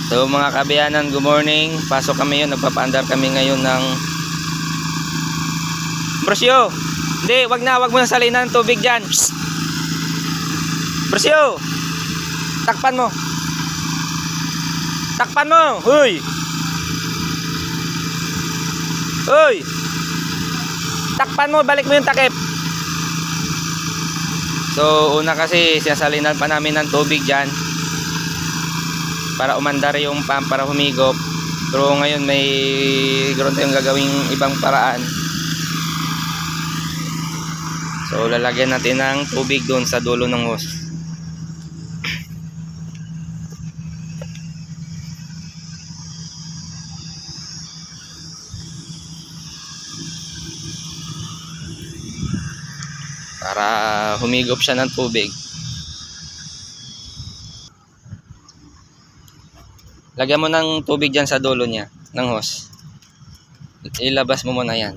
So mga kabiyanan, good morning. Pasok kami yun, nagpapaandar kami ngayon ng Brosyo. Hindi, wag mo na salinan ng tubig dyan. Psst. Brosyo, takpan mo. Takpan mo, huy. Huy. Takpan mo, balik mo yung takip. So una kasi sinasalinan pa namin ng tubig dyan para umandar yung pump para humigop. Pero ngayon may ganoon tayong gagawing ibang paraan. So lalagyan natin ng tubig doon sa dulo ng hose. Para humigop siya ng tubig. Lagyan mo ng tubig dyan sa dulo niya, ng hose. Ilabas mo muna yan.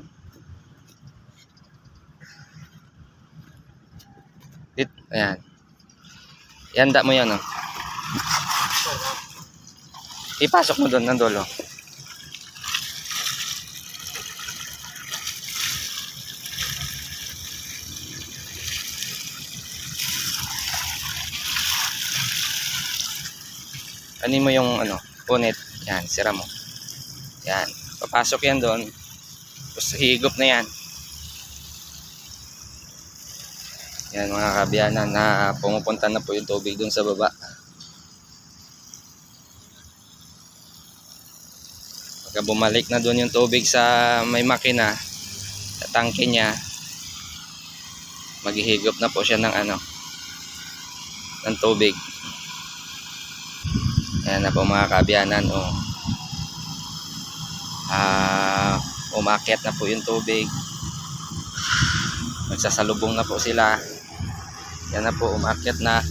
Ayan. Yanda mo yan, oh. Ipasok mo doon ng dulo. Anin mo yung punit. Yan, sira mo. Yan. Papasok yan doon. Tapos higop na yan. Yan mga kabiyanan, na pumupunta na po yung tubig doon sa baba. Pagka bumalik na doon yung tubig sa may makina, sa tangke niya, maghihigop na po siya ng ng tubig. Ayan na po mga kabiyanan, umakyat na po yung tubig. Magsasalubong na po sila. Yan na po, umakyat na.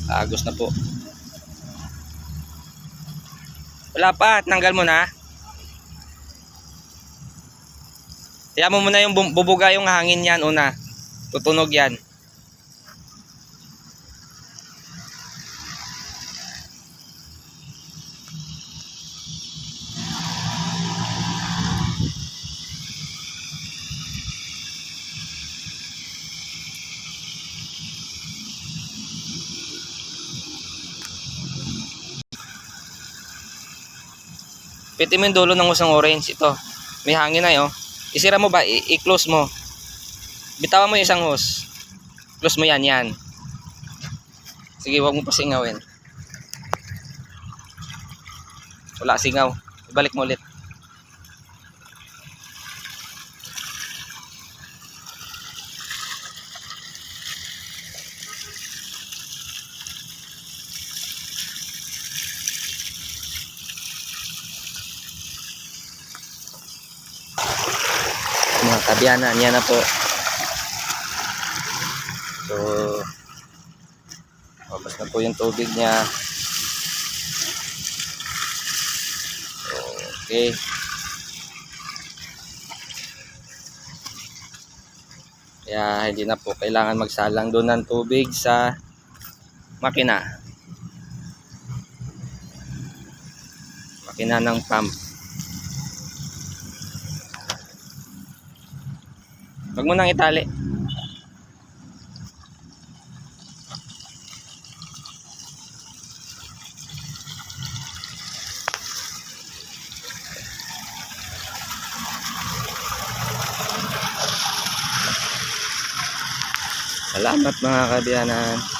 Agos na po. Wala pa, tanggal mo na. Tiyan mo muna yung bubuga yung hangin yan una. Tutunog yan. Piti mo yung dulo ng usang orange. Ito, may hangin na yun. Isira mo ba? I-close mo. Bitawan mo yung isang hose. Close mo yan, yan. Sige, huwag mo pa singawin. Wala singaw. Ibalik mo ulit. Mga kabiyanan, yan na po. So mabas na po yung tubig niya. Okay, kaya hindi na po kailangan magsalang doon ng tubig sa makina ng pump. Huwag mo nang itali. Salamat mga kabiyanan.